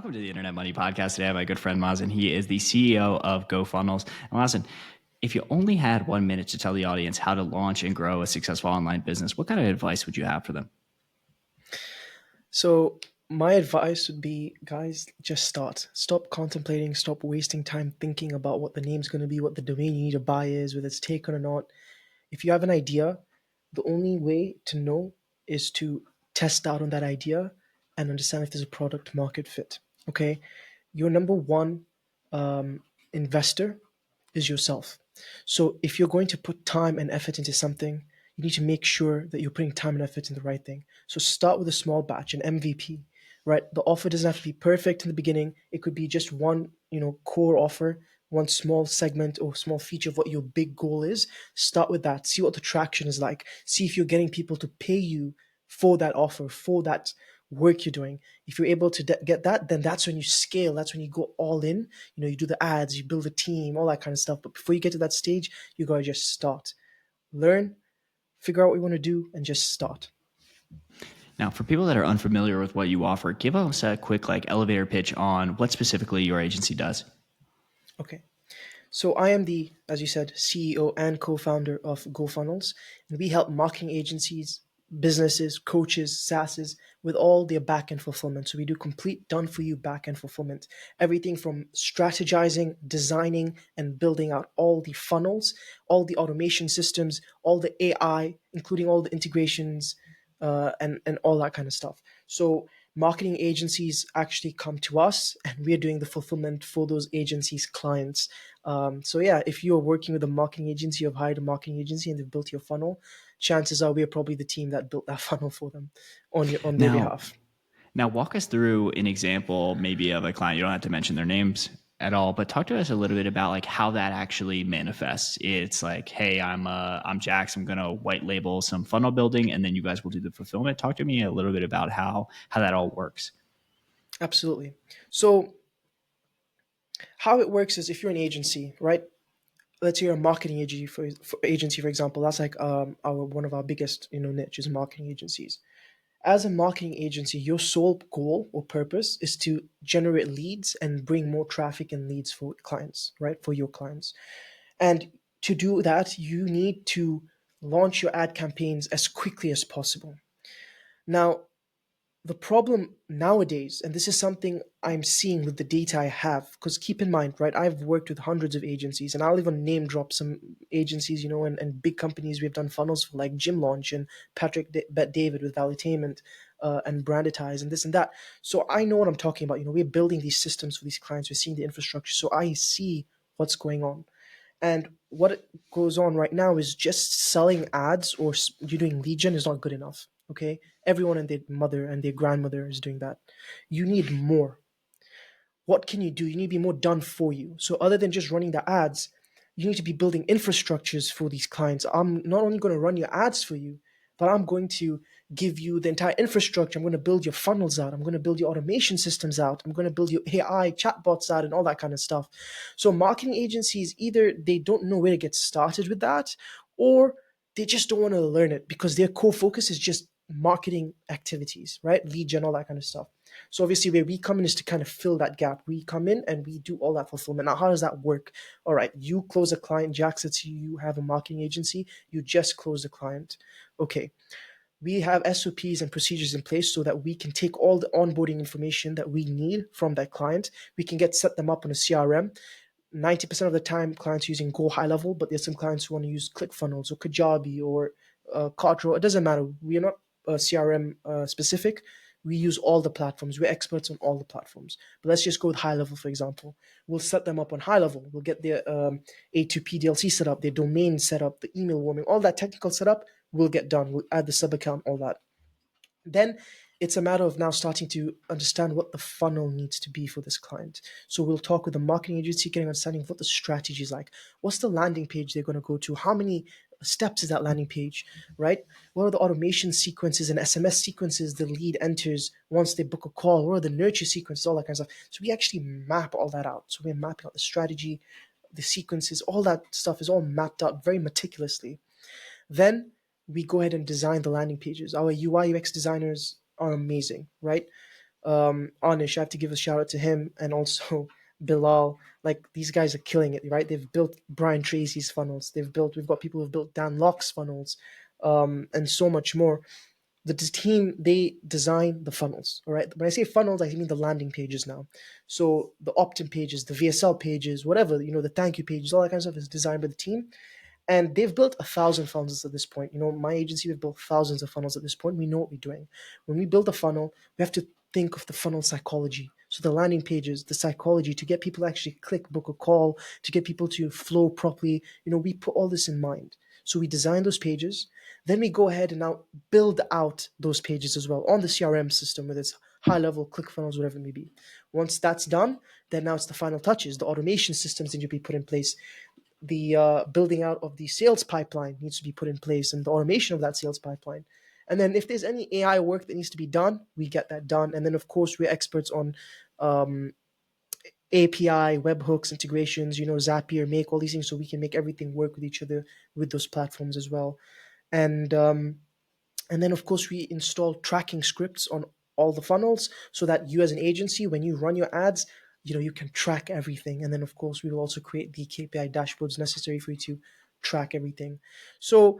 Welcome to the Internet Money Podcast. Today I have my good friend Maazin. He is the CEO of GoFunnels. And Maazin, if you only had 1 minute to tell the audience how to launch and grow a successful online business, what kind of advice would you have for them? So my advice would be, guys, just start. Stop contemplating, stop wasting time thinking about what the name's going to be, what the domain you need to buy is, whether it's taken or not. If you have an idea, the only way to know is to test out on that idea and understand if there's a product market fit. Okay? Your number one investor is yourself. So if you're going to put time and effort into something, you need to make sure that you're putting time and effort in the right thing. So start with a small batch, an MVP, right? The offer doesn't have to be perfect in the beginning. It could be just one, core offer, one small segment or small feature of what your big goal is. Start with that. See what the traction is like. See if you're getting people to pay you for that offer, for that work you're doing. If you're able to get that, then that's when you scale. That's when you go all in. You do the ads, you build a team, all that kind of stuff. But before you get to that stage, you gotta just start, learn, figure out what you want to do, and just start. Now, for people that are unfamiliar with what you offer, give us a quick elevator pitch on what specifically your agency does. Okay. So I am the, as you said, CEO and co-founder of GoFunnels, and we help marketing agencies, businesses, coaches, SaaSes with all their back-end fulfillment. So we do complete done-for-you back-end fulfillment, everything from strategizing, designing, and building out all the funnels, all the automation systems, all the AI, including all the integrations, and all that kind of stuff. So marketing agencies actually come to us, and we're doing the fulfillment for those agencies' clients. So yeah, if you're working with a marketing agency, you've hired a marketing agency, and they've built your funnel, chances are we're probably the team that built that funnel for them on their Now, behalf. Now, walk us through an example maybe of a client. You don't have to mention their names at all, but talk to us a little bit about how that actually manifests. It's like, hey, I'm Jax. I'm going to white label some funnel building, and then you guys will do the fulfillment. Talk to me a little bit about how that all works. Absolutely. So how it works is if you're an agency, right? Let's say you're a marketing agency, for example. That's like our one of our biggest niche is marketing agencies. As a marketing agency, your sole goal or purpose is to generate leads and bring more traffic and leads for clients, right? For your clients. And to do that, you need to launch your ad campaigns as quickly as possible. Now, the problem nowadays, and this is something I'm seeing with the data I have, because keep in mind, right, I've worked with hundreds of agencies, and I'll even name drop some agencies, and big companies we've done funnels for, like Gym Launch and Patrick Bet David with Valuetainment, and Branditize and this and that. So I know what I'm talking about. We're building these systems for these clients, we're seeing the infrastructure, so I see what's going on. And what goes on right now is just selling ads or you're doing lead gen is not good enough. Okay. Everyone and their mother and their grandmother is doing that. You need more. What can you do? You need to be more done for you. So other than just running the ads, you need to be building infrastructures for these clients. I'm not only going to run your ads for you, but I'm going to give you the entire infrastructure. I'm going to build your funnels out. I'm going to build your automation systems out. I'm going to build your AI chatbots out and all that kind of stuff. So marketing agencies, either they don't know where to get started with that, or they just don't want to learn it because their core focus is just marketing activities, right? Lead gen, all that kind of stuff. So obviously where we come in is to kind of fill that gap. We come in and we do all that fulfillment. Now, how does that work? All right, you close a client. Jax, let's say you have a marketing agency. You just close the client. Okay. We have SOPs and procedures in place so that we can take all the onboarding information that we need from that client. We can set them up on a CRM. 90% of the time, clients using Go High Level, but there's some clients who want to use ClickFunnels or Kajabi or Cartro. It doesn't matter. We are not CRM specific. We use all the platforms. We're experts on all the platforms. But let's just go with High Level, for example. We'll set them up on High Level. We'll get their A2P DLC set up, their domain set up, the email warming, all that technical setup will get done. We'll add the sub account, all that. Then it's a matter of now starting to understand what the funnel needs to be for this client. So we'll talk with the marketing agency, getting an understanding of what the strategy is like. What's the landing page they're going to go to? How many steps is that landing page, right? What are the automation sequences and SMS sequences the lead enters once they book a call? What are the nurture sequences, all that kind of stuff? So we actually map all that out. So we're mapping out the strategy, the sequences, all that stuff is all mapped out very meticulously. Then we go ahead and design the landing pages. Our UI UX designers are amazing, right? Anish, I have to give a shout out to him, and also Bilal. Like, these guys are killing it, right? They've built Brian Tracy's funnels. We've got people who've built Dan Locke's funnels, and so much more. The team, they design the funnels. All right. When I say funnels, I mean the landing pages now. So the opt-in pages, the VSL pages, whatever, the thank you pages, all that kind of stuff is designed by the team. And they've built 1,000 funnels at this point. My agency, we've built thousands of funnels at this point. We know what we're doing. When we build a funnel, we have to think of the funnel psychology. So the landing pages, the psychology to get people to actually click, book a call, to get people to flow properly. We put all this in mind. So we design those pages. Then we go ahead and now build out those pages as well on the CRM system, whether it's high level, ClickFunnels, whatever it may be. Once that's done, then now it's the final touches. The automation systems need to be put in place. The building out of the sales pipeline needs to be put in place, and the automation of that sales pipeline. And then if there's any AI work that needs to be done, we get that done. And then, of course, we're experts on API, webhooks, integrations, Zapier, Make, all these things, so we can make everything work with each other with those platforms as well. And then, of course, we install tracking scripts on all the funnels so that you, as an agency, when you run your ads, you can track everything. And then, of course, we will also create the KPI dashboards necessary for you to track everything. So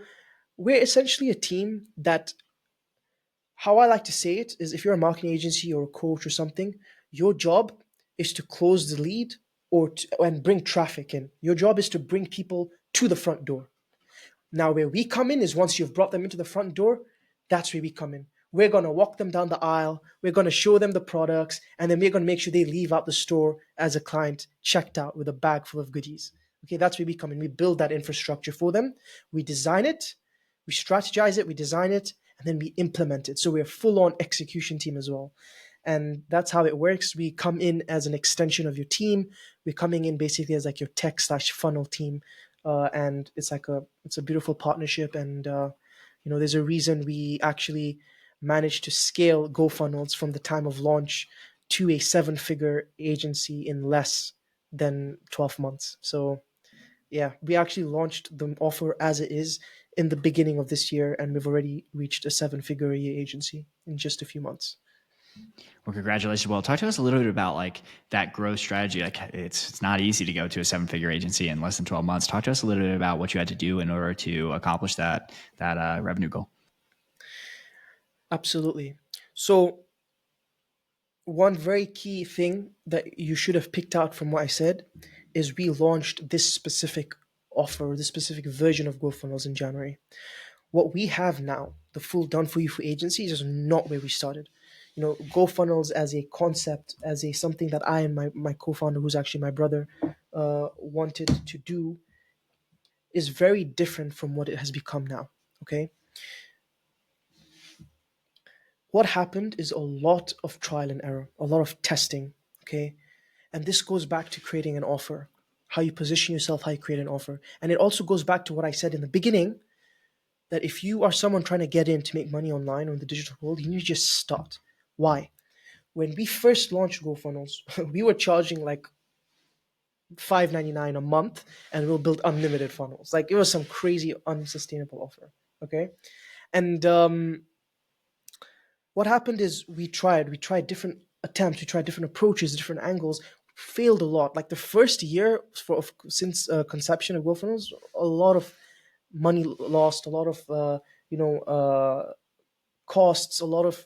we're essentially a team that, how I like to say it is, if you're a marketing agency or a coach or something, your job is to close the lead and bring traffic in. Your job is to bring people to the front door. Now, where we come in is once you've brought them into the front door, that's where we come in. We're going to walk them down the aisle. We're going to show them the products, and then we're going to make sure they leave out the store as a client checked out with a bag full of goodies. Okay, that's where we come in. We build that infrastructure for them. We design it, we strategize it, we design it, and then we implement it. So we're a full-on execution team as well. And that's how it works. We come in as an extension of your team. We're coming in basically as like your tech/funnel team. And it's a beautiful partnership, and there's a reason we actually managed to scale GoFunnels from the time of launch to a seven-figure agency in less than 12 months. So yeah, we actually launched the offer as it is in the beginning of this year, and we've already reached a seven-figure a year agency in just a few months. Well, congratulations. Well, talk to us a little bit about like that growth strategy. Like it's not easy to go to a 7-figure agency in less than 12 months. Talk to us a little bit about what you had to do in order to accomplish that revenue goal. Absolutely. So one very key thing that you should have picked out from what I said is we launched this specific offer, this specific version of GoFunnels in January. What we have now, the full done for you for agencies, is not where we started. GoFunnels as a concept, as a something that I and my co-founder, who's actually my brother, wanted to do, is very different from what it has become now. Okay, what happened is a lot of trial and error, a lot of testing. Okay, and this goes back to creating an offer, how you position yourself, how you create an offer, and it also goes back to what I said in the beginning, that if you are someone trying to get in to make money online or in the digital world, you need to just start. Why? When we first launched GoFunnels, we were charging like $5.99 a month, and we'll build unlimited funnels. Like, it was some crazy unsustainable offer. Okay, and what happened is we tried different attempts, we tried different approaches, different angles, failed a lot. Like the first year since conception of GoFunnels, a lot of money lost, a lot of costs, a lot of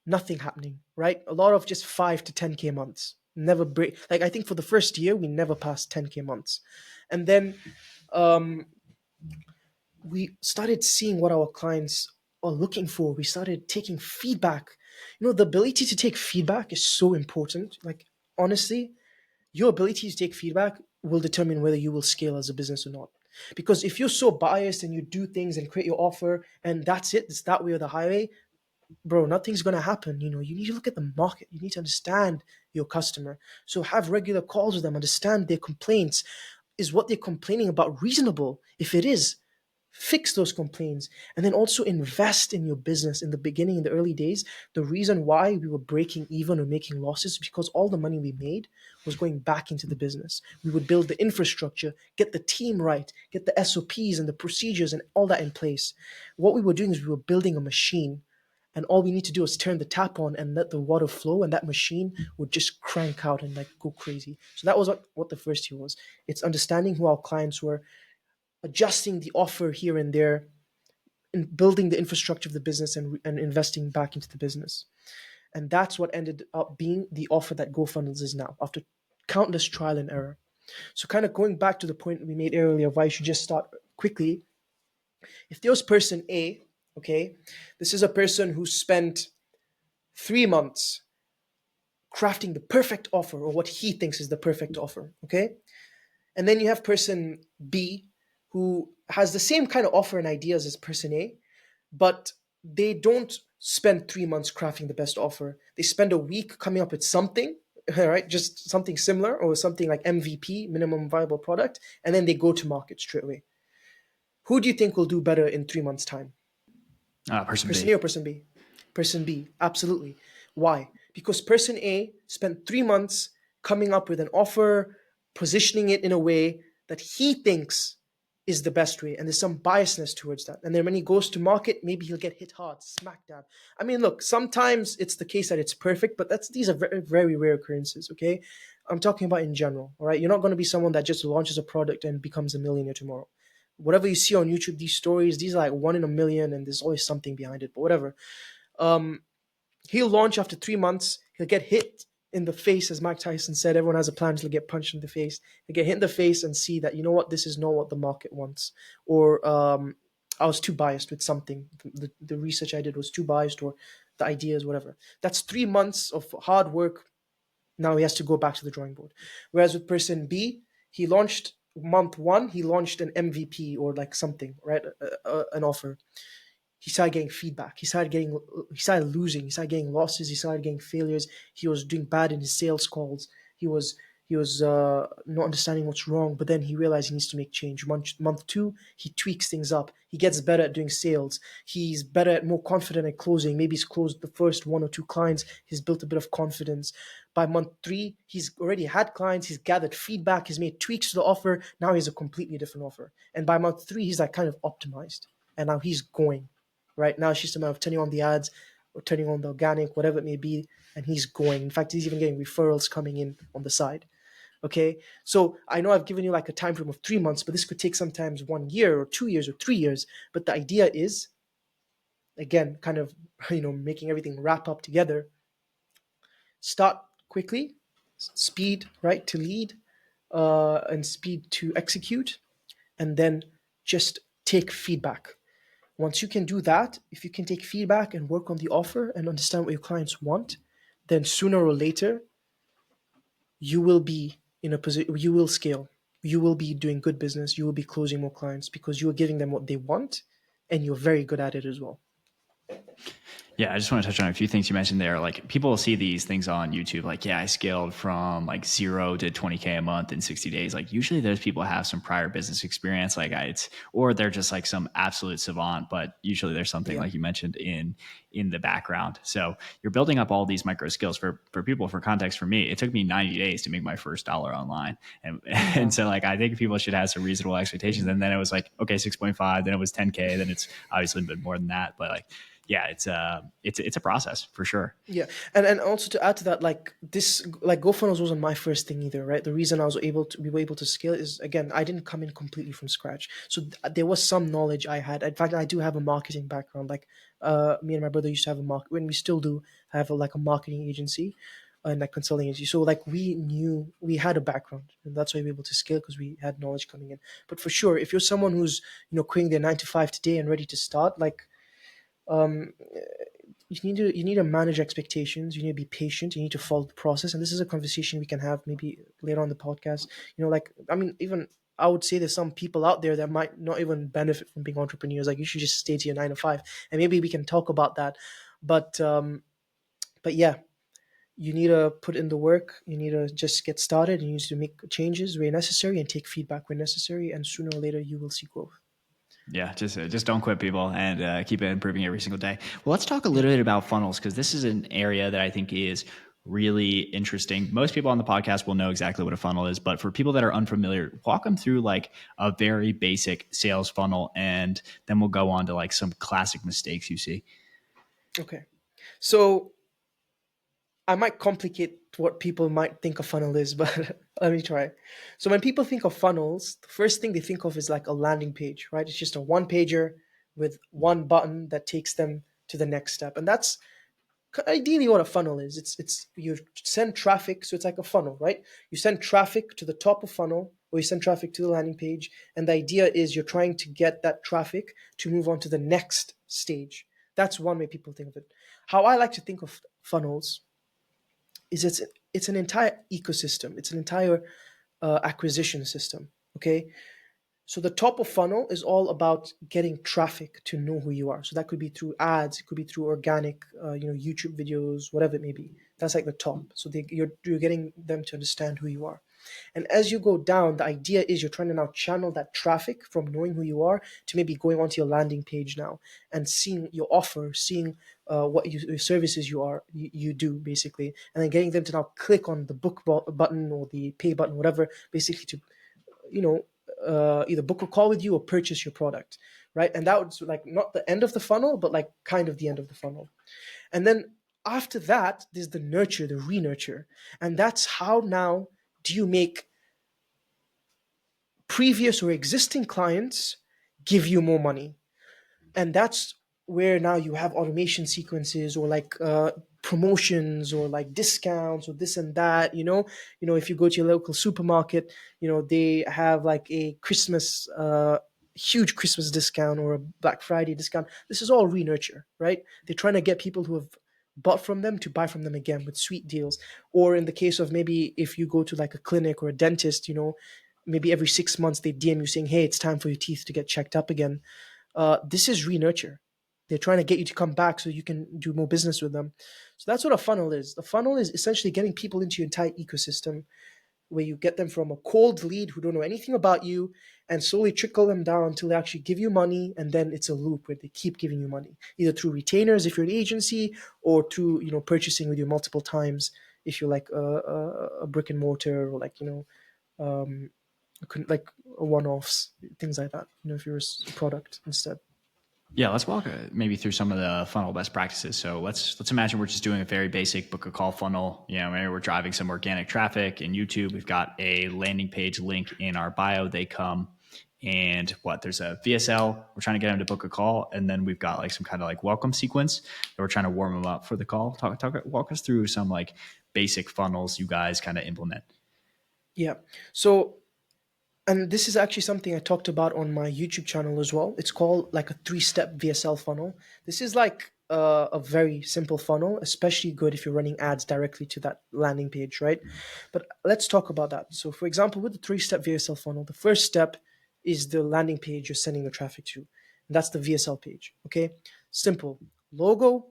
nothing happening, right? A lot of just 5 to 10K months. Never break. Like, I think for the first year, we never passed 10K months. And then we started seeing what our clients are looking for. We started taking feedback. The ability to take feedback is so important. Like, honestly, your ability to take feedback will determine whether you will scale as a business or not. Because if you're so biased and you do things and create your offer and that's it, it's that way or the highway, bro, nothing's going to happen. You need to look at the market. You need to understand your customer. So have regular calls with them, understand their complaints. Is what they're complaining about reasonable? If it is, fix those complaints, and then also invest in your business. In the beginning, in the early days, the reason why we were breaking even or making losses is because all the money we made was going back into the business. We would build the infrastructure, get the team right, get the SOPs and the procedures and all that in place. What we were doing is we were building a machine, and all we need to do is turn the tap on and let the water flow, and that machine would just crank out and like go crazy. So that was what the first year was. It's understanding who our clients were, adjusting the offer here and there, and building the infrastructure of the business, and investing back into the business. And that's what ended up being the offer that GoFunnels is now, after countless trial and error. So kind of going back to the point we made earlier, why you should just start quickly. If there was person A, okay, this is a person who spent 3 months crafting the perfect offer, or what he thinks is the perfect offer, okay? And then you have person B, who has the same kind of offer and ideas as person A, but they don't spend 3 months crafting the best offer. They spend a week coming up with something, all right, just something similar, or something like MVP, minimum viable product, and then they go to market straight away. Who do you think will do better in 3 months' time? Person Person B. A or person B? Person B, absolutely. Why? Because person A spent 3 months coming up with an offer, positioning it in a way that he thinks is the best way, and there's some biasness towards that. And then when he goes to market, maybe he'll get hit hard, smack dab. I mean, look, sometimes it's the case that it's perfect, but these are very, very rare occurrences, okay? I'm talking about in general, all right? You're not going to be someone that just launches a product and becomes a millionaire tomorrow. Whatever you see on YouTube, these stories, these are like 1 in a million, and there's always something behind it, but whatever. Um, he'll launch after 3 months. He'll get hit in the face, as Mike Tyson said. Everyone has a plan to get punched in the face. He'll get hit in the face and see that, you know what, this is not what the market wants. Or I was too biased with something. The research I did was too biased, or the ideas, whatever. That's 3 months of hard work. Now he has to go back to the drawing board. Whereas with person B, he launched month one, he launched an MVP or like something, right? An offer. He started getting feedback. He started losing. He started getting losses. He started getting failures. He was doing bad in his sales calls. He was not understanding what's wrong. But then he realized he needs to make change. Month two, he tweaks things up. He gets better at doing sales. He's better at more confident at closing. Maybe he's closed the first one or two clients. He's built a bit of confidence. By month three, he's already had clients. He's gathered feedback. He's made tweaks to the offer. Now he has a completely different offer. And by month three, he's like kind of optimized. And now he's going. Right now, it's just a matter of turning on the ads or turning on the organic, whatever it may be, and he's going. In fact, he's even getting referrals coming in on the side. Okay, so I know I've given you like a time frame of 3 months, but this could take sometimes 1 year or 2 years or 3 years. But the idea is, again, kind of making everything wrap up together. Start quickly, speed right to lead, and speed to execute, and then just take feedback. Once you can do that, if you can take feedback and work on the offer and understand what your clients want, then sooner or later, you will be in a position, you will scale. You will be doing good business. You will be closing more clients because you are giving them what they want, and you're very good at it as well. Yeah, I just want to touch on a few things you mentioned there. Like people see these things on YouTube, like, yeah, I scaled from like 0 to 20K a month in 60 days. Like usually those people have some prior business experience, or they're just like some absolute savant, but usually there's something Yeah. like you mentioned in the background. So you're building up all these micro skills for people. For context, for me, it took me 90 days to make my first dollar online. And so like, I think people should have some reasonable expectations. And then it was like, okay, 6.5, then it was 10K, then it's obviously been more than that, but like, yeah, it's a process for sure. Yeah, and also to add to that, like this, like GoFunnels wasn't my first thing either, right? The reason I was able to we were able to scale is, again, I didn't come in completely from scratch, so there was some knowledge I had. In fact, I do have a marketing background. Like, me and my brother used to have a market, when we still do have like a marketing agency and like consulting agency. So like we had a background, and that's why we were able to scale, because we had knowledge coming in. But for sure, if you're someone who's quitting their 9 to 5 today and ready to start, like, um you need to manage expectations. You need to be patient. You need to follow the process. And this is a conversation we can have maybe later on the podcast. Like, I mean, even I would say there's some people out there that might not even benefit from being entrepreneurs. Like, you should just stay to your 9 to 5, and maybe we can talk about that. But yeah, you need to put in the work. You need to just get started. You need to make changes where necessary and take feedback where necessary. And sooner or later, you will see growth. Yeah, just don't quit, people, and keep improving every single day. Well, let's talk a Yeah. little bit about funnels, because this is an area that I think is really interesting. Most people on the podcast will know exactly what a funnel is, but for people that are unfamiliar, walk them through like a very basic sales funnel, and then we'll go on to like some classic mistakes you see. Okay. So I might complicate what people might think a funnel is, but let me try. So when people think of funnels, the first thing they think of is like a landing page, right? It's just a one pager with one button that takes them to the next step. And that's ideally what a funnel is. It's you send traffic, so it's like a funnel, right? You send traffic to the top of funnel, or you send traffic to the landing page, and the idea is you're trying to get that traffic to move on to the next stage. That's one way people think of it. How I like to think of funnels is it's an entire ecosystem. It's an entire acquisition system. Okay, so the top of funnel is all about getting traffic to know who you are. So that could be through ads, it could be through organic, YouTube videos, whatever it may be. That's like the top. So you're getting them to understand who you are. And as you go down, the idea is you're trying to now channel that traffic from knowing who you are to maybe going onto your landing page now and seeing your offer, seeing your services you do basically, and then getting them to now click on the button or the pay button, whatever, basically to you know either book a call with you or purchase your product, right? And that was like not the end of the funnel, but like kind of the end of the funnel. And then after that, there's the nurture, the re-nurture, and that's how now do you make previous or existing clients give you more money. And that's where now you have automation sequences or like promotions or like discounts or this and that. If you go to your local supermarket, they have like a Christmas huge Christmas discount or a Black Friday discount. This is all re-nurture, right? They're trying to get people who have bought from them to buy from them again with sweet deals. Or in the case of maybe if you go to like a clinic or a dentist, maybe every 6 months they DM you saying, hey, it's time for your teeth to get checked up again. This is re-nurture. They're trying to get you to come back so you can do more business with them. So that's what a funnel is. The funnel is essentially getting people into your entire ecosystem, where you get them from a cold lead who don't know anything about you and slowly trickle them down until they actually give you money. And then it's a loop where they keep giving you money, either through retainers if you're an agency, or through purchasing with you multiple times if you're like a brick and mortar, or like um, like one-offs, things like that. If you're a product instead. Yeah, let's walk maybe through some of the funnel best practices. So let's imagine we're just doing a very basic book a call funnel. Maybe we're driving some organic traffic in YouTube. We've got a landing page link in our bio. They come, and there's a VSL. We're trying to get them to book a call, and then we've got like some kind of like welcome sequence that we're trying to warm them up for the call. Walk us through some like basic funnels you guys kind of implement. Yeah. So, and this is actually something I talked about on my YouTube channel as well. It's called like a three-step VSL funnel. This is like a very simple funnel, especially good if you're running ads directly to that landing page, right? But let's talk about that. So, for example, with the three-step VSL funnel, the first step is the landing page you're sending the traffic to. And that's the VSL page. Okay. Simple. Logo,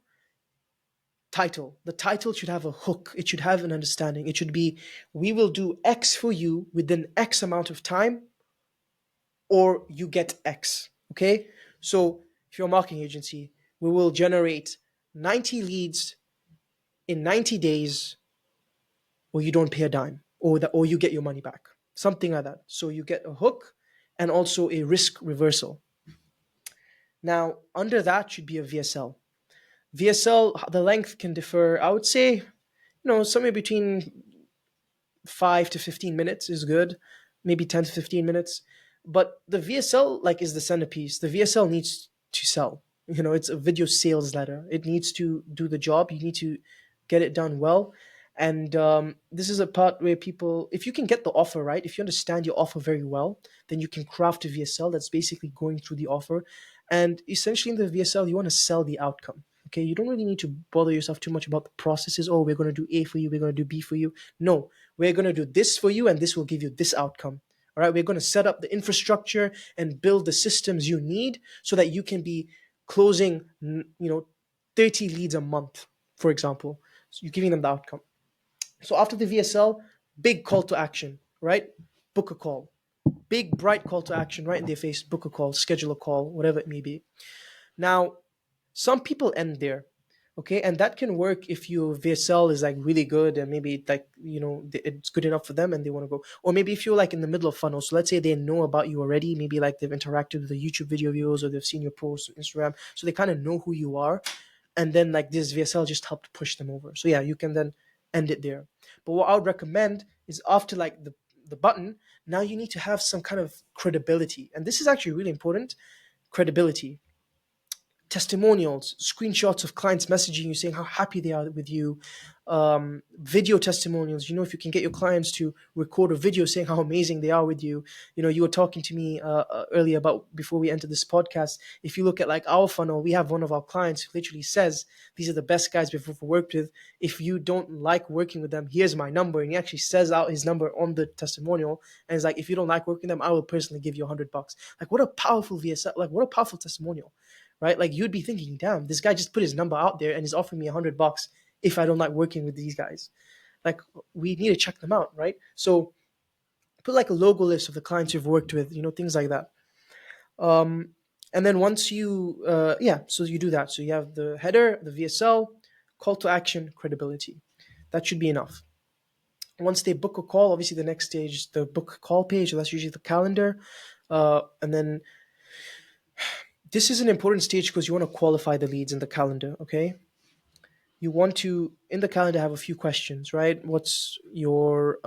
title. The title should have a hook. It should have an understanding. It should be, we will do X for you within X amount of time, or you get X. Okay. So if you're a marketing agency, we will generate 90 leads in 90 days, or you don't pay a dime, or you get your money back. Something like that. So you get a hook and also a risk reversal. Now, under that should be a VSL. VSL, the length can differ. I would say, somewhere between 5 to 15 minutes is good, maybe 10 to 15 minutes. But the VSL like is the centerpiece. The VSL needs to sell. It's a video sales letter. It needs to do the job. You need to get it done well. And this is a part where people, if you can get the offer right, if you understand your offer very well, then you can craft a VSL that's basically going through the offer. And essentially in the VSL, you want to sell the outcome. Okay, you don't really need to bother yourself too much about the processes. Oh, we're going to do A for you, we're going to do B for you. No, we're going to do this for you, and this will give you this outcome. All right, we're going to set up the infrastructure and build the systems you need so that you can be closing, 30 leads a month, for example. So you're giving them the outcome. So after the VSL, big call to action, right? Book a call. Big, bright call to action right in their face. Book a call, schedule a call, whatever it may be. Now, some people end there, okay, and that can work if your VSL is like really good and maybe like it's good enough for them and they want to go. Or maybe if you're like in the middle of funnel, so let's say they know about you already, maybe like they've interacted with the YouTube video views or they've seen your posts on Instagram, so they kind of know who you are. and then like this VSL just helped push them over. So yeah, you can then end it there. But what I would recommend is after like the button, now you need to have some kind of credibility. And this is actually really important, credibility. Testimonials, screenshots of clients messaging you saying how happy they are with you, video testimonials. You know, if you can get your clients to record a video saying how amazing they are with you. You know, you were talking to me earlier about before we entered this podcast. If you look at like our funnel, we have one of our clients who literally says, "These are the best guys we've ever worked with. If you don't like working with them, here's my number." And he actually says out his number on the testimonial, and it's like, "If you don't like working with them, I will personally give you $100." Like, what a powerful VSL! Like, what a powerful testimonial, right? Like you'd be thinking, damn, this guy just put his number out there and is offering me $100 if I don't like working with these guys. Like we need to check them out, right? So put like a logo list of the clients you've worked with, you know, things like that. And then once you, so you do that. So you have the header, the VSL, call to action, credibility. That should be enough. Once they book a call, obviously the next stage is the book call page. So that's usually the calendar. And then this is an important stage because you want to qualify the leads in the calendar, okay? You want to, in the calendar, have a few questions, right? What's your,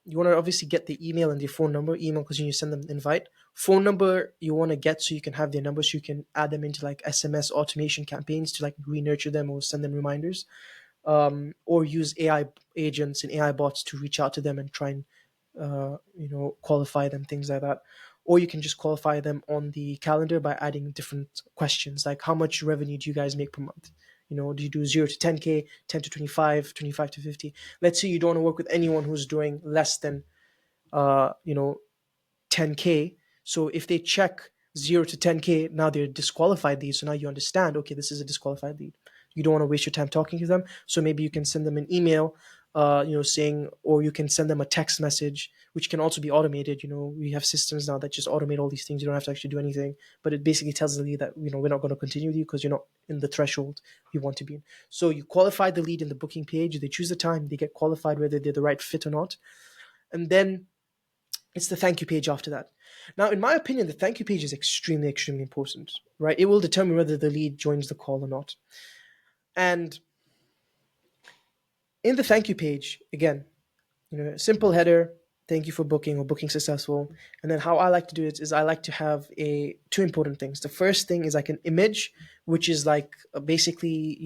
you want to obviously get the email and the phone number. Email because you send them an invite. Phone number you want to get so you can have their number so you can add them into like SMS automation campaigns to like re-nurture them or send them reminders. Or use AI agents and AI bots to reach out to them and try and qualify them, things like that. Or you can just qualify them on the calendar by adding different questions like how much revenue do you guys make per month? You know, do you do 0 to 10K, 10 to 25, 25 to 50? Let's say you don't want to work with anyone who's doing less than, uh, you know, 10K. So if they check 0 to 10K, now they're disqualified leads. So now you understand, okay, this is a disqualified lead. You don't want to waste your time talking to them. So maybe you can send them an email, saying, or you can send them a text message, which can also be automated. You know, we have systems now that just automate all these things. You don't have to actually do anything, but it basically tells the lead that, you know, we're not going to continue with you because you're not in the threshold we want to be in. So you qualify the lead in the booking page. They choose the time, they get qualified, whether they're the right fit or not. And then it's the thank you page after that. Now, in my opinion, the thank you page is extremely, extremely important, right? It will determine whether the lead joins the call or not. And in the thank you page, again, you know, simple header, thank you for booking or booking successful. And then how I like to do it is I like to have two important things. The first thing is like an image, which is like basically,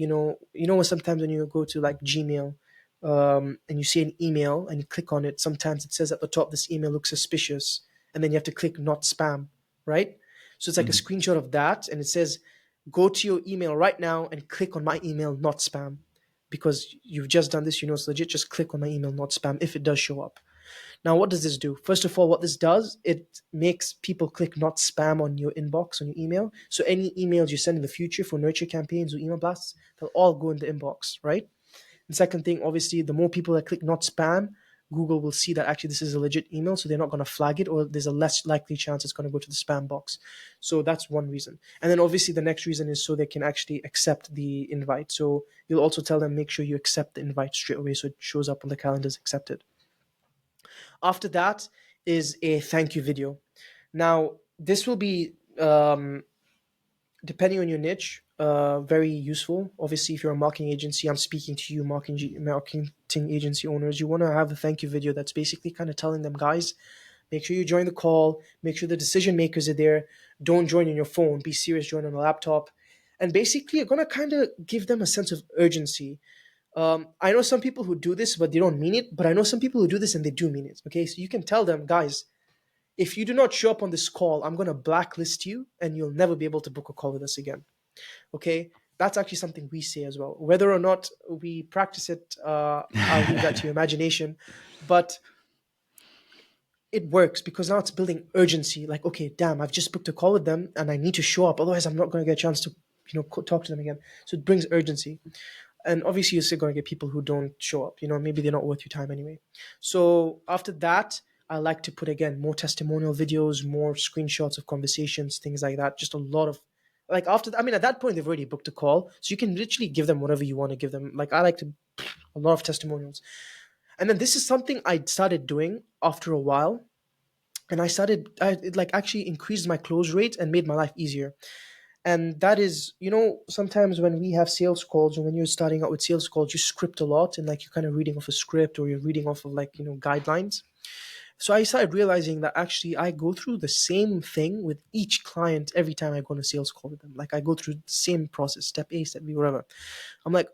sometimes when you go to like Gmail, and you see an email and you click on it, sometimes it says at the top, this email looks suspicious. And then you have to click not spam, right? So it's like a screenshot of that. And it says, go to your email right now and click on my email, not spam. Because you've just done this, you know it's legit. Just click on my email, not spam, if it does show up. Now, what does this do? First of all, what this does, it makes people click not spam on your inbox, on your email. So any emails you send in the future for nurture campaigns or email blasts, they'll all go in the inbox, right? The second thing, obviously, the more people that click not spam, Google will see that actually this is a legit email, so they're not going to flag it, or there's a less likely chance it's going to go to the spam box. So that's one reason. And then obviously the next reason is so they can actually accept the invite. So you'll also tell them, make sure you accept the invite straight away so it shows up on the calendars accepted. After that is a thank you video. Now, this will be, depending on your niche, very useful. Obviously, if you're a marketing agency, I'm speaking to you, marketing agency owners. You want to have a thank you video that's basically kind of telling them, guys, make sure you join the call. Make sure the decision makers are there. Don't join on your phone. Be serious. Join on a laptop. And basically, you're going to kind of give them a sense of urgency. I know some people who do this, but they don't mean it. But I know some people who do this and they do mean it. Okay, so you can tell them, guys, if you do not show up on this call, I'm going to blacklist you and you'll never be able to book a call with us again. Okay, that's actually something we say as well. Whether or not we practice it, I'll leave that to your imagination. But it works because now it's building urgency. Like, okay, damn, I've just booked a call with them and I need to show up. Otherwise, I'm not going to get a chance to, talk to them again. So it brings urgency. And obviously, you're still going to get people who don't show up. Maybe they're not worth your time anyway. So after that, I like to put, again, more testimonial videos, more screenshots of conversations, things like that. Just a lot of, like, at that point, they've already booked a call. So you can literally give them whatever you want to give them. Like, I like to, a lot of testimonials. And then this is something I started doing after a while. And it like actually increased my close rate and made my life easier. And that is, sometimes when we have sales calls, or when you're starting out with sales calls, you script a lot, and like you're kind of reading off a script, or you're reading off of like, guidelines. So I started realizing that actually I go through the same thing with each client every time I go on a sales call with them. Like I go through the same process, step A, step B, whatever. I'm like,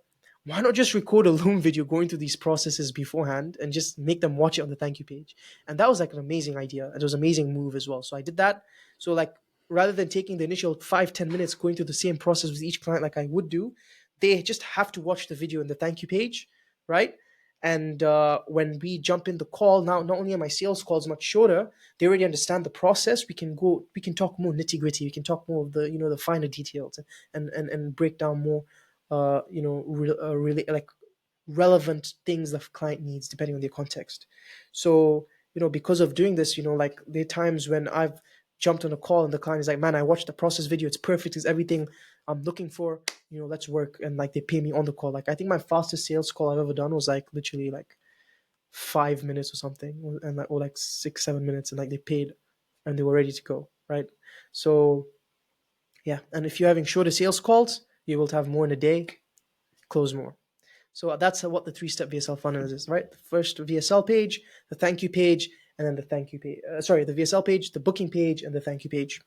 why not just record a Loom video going through these processes beforehand and just make them watch it on the thank you page? And that was like an amazing idea. It was an amazing move as well. So I did that. So like rather than taking the initial 5-10 minutes going through the same process with each client like I would do, they just have to watch the video in the thank you page, right? And when we jump in the call, now not only are my sales calls much shorter, they already understand the process. We can talk more nitty gritty. We can talk more of the the finer details, and break down more really like relevant things the client needs depending on their context. So because of doing this, like there are times when I've jumped on a call and the client is like, man, I watched the process video, it's perfect, it's everything I'm looking for, let's work. And like they pay me on the call. Like I think my fastest sales call I've ever done was like literally like 5 minutes or something, and like, or like 6-7 minutes, and like they paid and they were ready to go, right? So yeah, and if you're having shorter sales calls, you're able to have more in a day, close more. So that's what the three-step VSL funnel is, right? The first VSL page, the thank you page, and then the thank you page. The VSL page, the booking page, and the thank you page.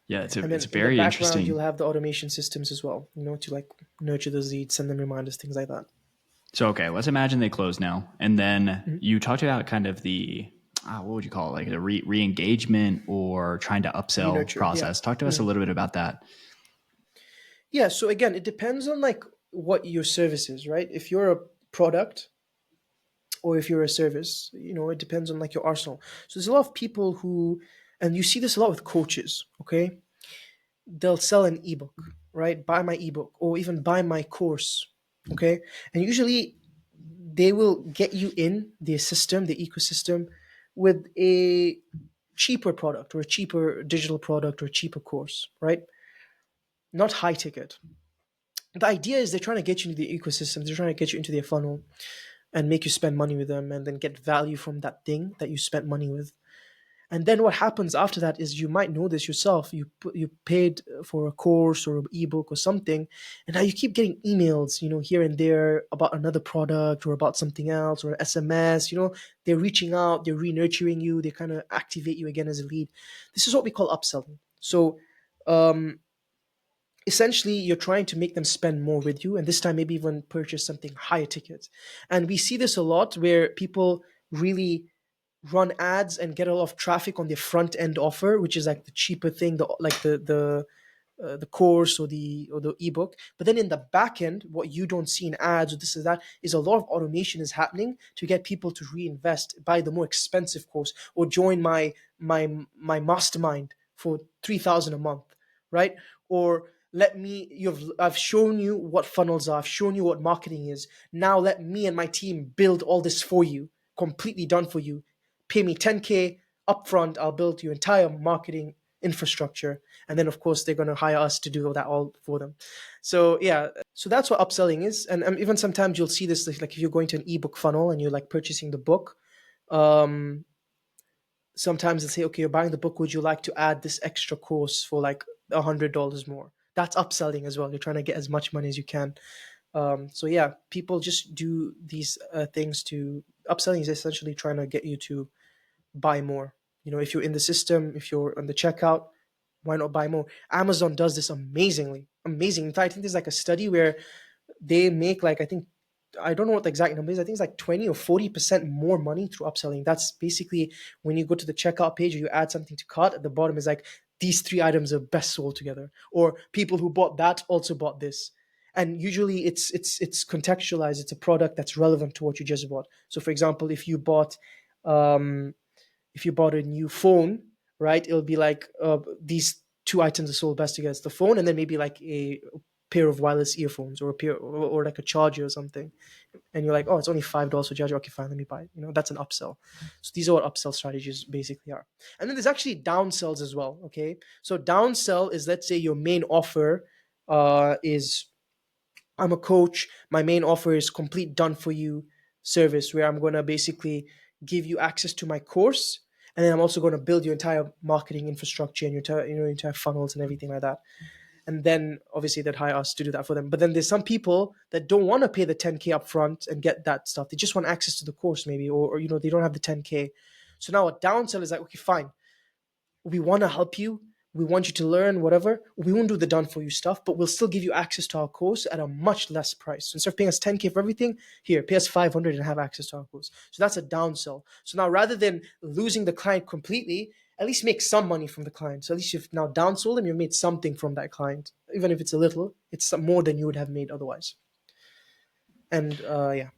Yeah, it's And it's then in the very background, interesting. you'll have the automation systems as well, to like nurture those leads, send them reminders, things like that. So okay, let's imagine they close now, and then Mhm. you talked about kind of the what would you call it, like the re-engagement or trying to upsell Renurture, yeah. process. Talk to us a Mhm. little bit about that. Yeah, so again, it depends on like what your service is, right? If you're a product or if you're a service, it depends on like your arsenal. So there's a lot of people who, and you see this a lot with coaches, okay? They'll sell an ebook, right? Buy my ebook or even buy my course, okay? And usually they will get you in their system, the ecosystem, with a cheaper product or a cheaper digital product or a cheaper course, right? Not high ticket. The idea is they're trying to get you into the ecosystem, they're trying to get you into their funnel and make you spend money with them and then get value from that thing that you spent money with. And then what happens after that is you might know this yourself. You paid for a course or an ebook or something, and now you keep getting emails, here and there about another product or about something else or SMS. They're reaching out, they're re-nurturing you, they kind of activate you again as a lead. This is what we call upselling. So um, essentially you're trying to make them spend more with you, and this time maybe even purchase something higher ticket. And we see this a lot where people really run ads and get a lot of traffic on their front end offer, which is like the cheaper thing, the course or the ebook. But then in the back end, what you don't see in ads or this or that is a lot of automation is happening to get people to reinvest, buy the more expensive course, or join my mastermind for 3,000 a month, right? Or I've shown you what funnels are, I've shown you what marketing is. Now let me and my team build all this for you, completely done for you. Pay me 10K upfront, I'll build your entire marketing infrastructure. And then of course they're going to hire us to do that all for them. So yeah, so that's what upselling is. And even sometimes you'll see this, like if you're going to an ebook funnel and you're like purchasing the book, um, sometimes they'll say, okay, you're buying the book, would you like to add this extra course for like $100 more? That's upselling as well. You're trying to get as much money as you can. So yeah, people just do these things to upselling is essentially trying to get you to buy more. If you're in the system, if you're on the checkout, why not buy more? Amazon does this amazingly, amazing. In fact, I think there's like a study where they make like, I don't know what the exact number is. I think it's like 20 or 40% more money through upselling. That's basically when you go to the checkout page or you add something to cart, at the bottom is like, these three items are best sold together. Or people who bought that also bought this. And usually it's contextualized. It's a product that's relevant to what you just bought. So for example, um, if you bought a new phone, right, it'll be like these two items are sold best together. It's the phone and then maybe like a pair of wireless earphones or a pair or like a charger or something. And you're like, oh, it's only $5 for charger. Okay, fine, let me buy it. That's an upsell. So these are what upsell strategies basically are. And then there's actually downsells as well. Okay, so downsell is, let's say your main offer is, I'm a coach. My main offer is complete done for you service where I'm going to basically give you access to my course. And then I'm also going to build your entire marketing infrastructure and your entire, your entire funnels and everything like that. And then obviously they'd hire us to do that for them. But then there's some people that don't want to pay the 10K up front and get that stuff. They just want access to the course maybe, or they don't have the 10K. So now a downsell is like, okay, fine, we want to help you, we want you to learn whatever, we won't do the done for you stuff, but we'll still give you access to our course at a much less price. So instead of paying us 10K for everything, here, pay us 500 and have access to our course. So that's a downsell. So now rather than losing the client completely, at least make some money from the client. So at least you've now downsold them, you've made something from that client. Even if it's a little, it's more than you would have made otherwise. And yeah.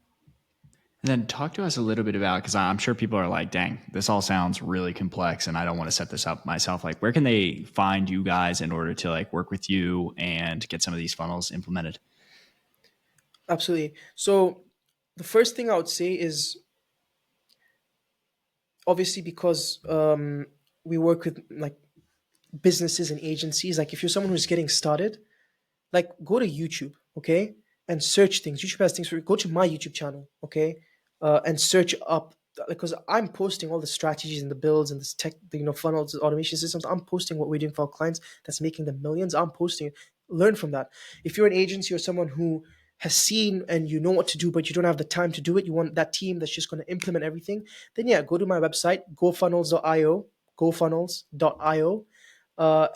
And then talk to us a little bit about, because I'm sure people are like, dang, this all sounds really complex and I don't want to set this up myself. Like, where can they find you guys in order to like work with you and get some of these funnels implemented? Absolutely. So the first thing I would say is, obviously, because we work with like businesses and agencies, like if you're someone who's getting started, like go to YouTube, okay, and search things. YouTube has things for you. Go to my YouTube channel, okay, and search up, because I'm posting all the strategies and the builds and this tech, funnels, automation systems. I'm posting what we're doing for our clients that's making them millions. I'm posting it. Learn from that. If you're an agency or someone who has seen and you know what to do, but you don't have the time to do it, you want that team that's just going to implement everything, then yeah, go to my website, gofunnels.io,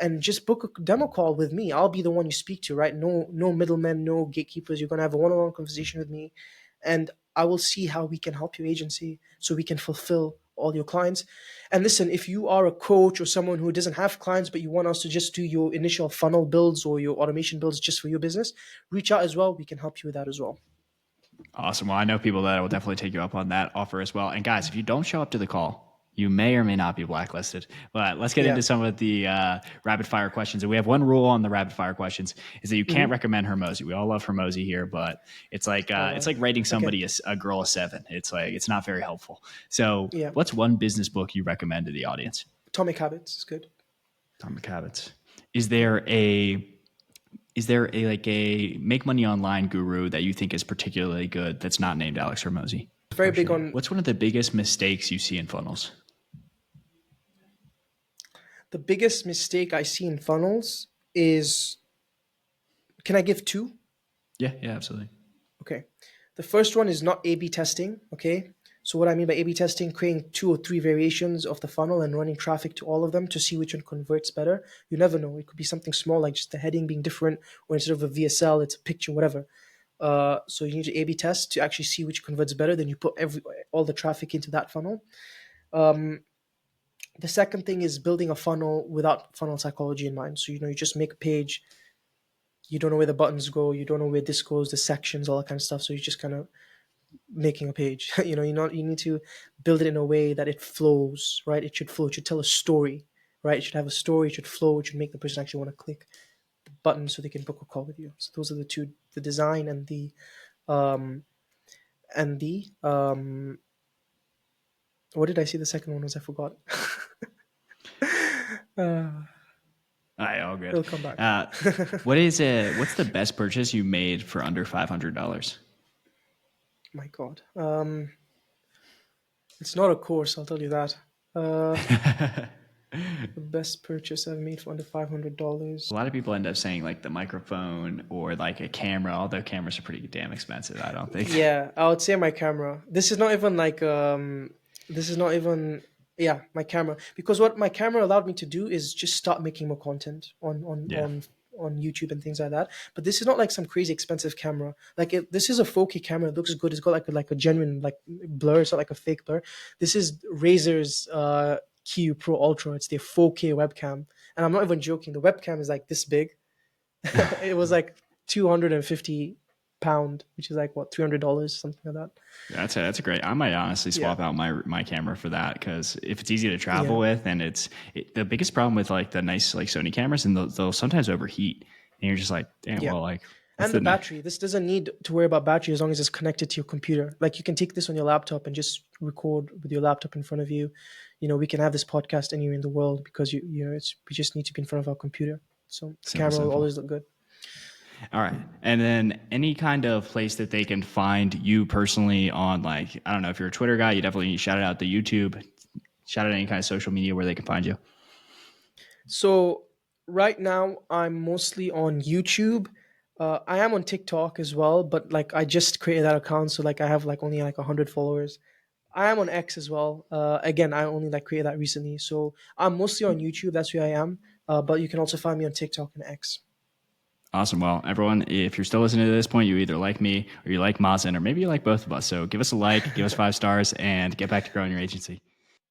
and just book a demo call with me. I'll be the one you speak to, right? No middlemen, no gatekeepers. You're gonna have a one-on-one conversation with me, and I will see how we can help your agency so we can fulfill all your clients. And listen, if you are a coach or someone who doesn't have clients but you want us to just do your initial funnel builds or your automation builds just for your business, reach out as well. We can help you with that as well. Awesome. Well, I know people that will definitely take you up on that offer as well. And guys, if you don't show up to the call, you may or may not be blacklisted. But let's get Yeah. into some of the rapid fire questions. And we have one rule on the rapid fire questions is that you can't recommend Hermosi. We all love Hermosi here, but it's like rating somebody a girl a 7. It's like it's not very helpful. So, Yeah. what's one business book you recommend to the audience? Atomic Habits is good. Atomic Habits. Is there a like a make money online guru that you think is particularly good that's not named Alex Hermosi? Very big on What's one of the biggest mistakes you see in funnels? the biggest mistake I see in funnels is, can I give two? Yeah, absolutely. Okay. The first one is not A/B testing. Okay. So what I mean by A/B testing, creating 2 or 3 variations of the funnel and running traffic to all of them to see which one converts better. You never know. It could be something small like just the heading being different, or instead of a VSL, it's a picture, whatever. So you need to A/B test to actually see which converts better. Then you put all the traffic into that funnel. The second thing is building a funnel without funnel psychology in mind. So you just make a page. You don't know where the buttons go. You don't know where this goes, the sections, all that kind of stuff. So you just kind of making a page. you need to build it in a way that it flows, right? It should flow. It should tell a story, right? It should have a story. It should flow. It should make the person actually want to click the button so they can book a call with you. So those are the two: the design and the what did I say the second one was? I forgot. All right, all good. It'll come back. What's the best purchase you made for under $500? My God. It's not a course, I'll tell you that. The best purchase I've made for under $500. A lot of people end up saying like the microphone or like a camera, although cameras are pretty damn expensive, I don't think. Yeah, I would say my camera. This is not even my camera. Because what my camera allowed me to do is just start making more content on YouTube and things like that. But this is not like some crazy expensive camera. Like this is a 4K camera. It looks good. It's got like a genuine like blur. It's not like a fake blur. This is Razer's Q Pro Ultra. It's their 4K webcam, and I'm not even joking. The webcam is like this big. It was like £250, which is like what, $300, something like that. That's a great. I might honestly swap out my camera for that, because if it's easy to travel with, and the biggest problem with like the nice like Sony cameras, and they'll sometimes overheat, and you're just like, damn, well, like. And the battery. This doesn't need to worry about battery as long as it's connected to your computer. Like you can take this on your laptop and just record with your laptop in front of you. We can have this podcast anywhere in the world because we just need to be in front of our computer. So the camera will always look good. All right. And then any kind of place that they can find you personally on, like, I don't know, if you're a Twitter guy, you definitely shout it out to YouTube. shout out any kind of social media where they can find you. So right now I'm mostly on YouTube. I am on TikTok as well, but like I just created that account, so like I have like only like 100 followers. I am on X as well. Again, I only like created that recently, so I'm mostly on YouTube. That's where I am. But you can also find me on TikTok and X. Awesome. Well, everyone, if you're still listening to this point, you either like me or you like Maazin, or maybe you like both of us. So give us a like, give us 5 stars, and get back to growing your agency.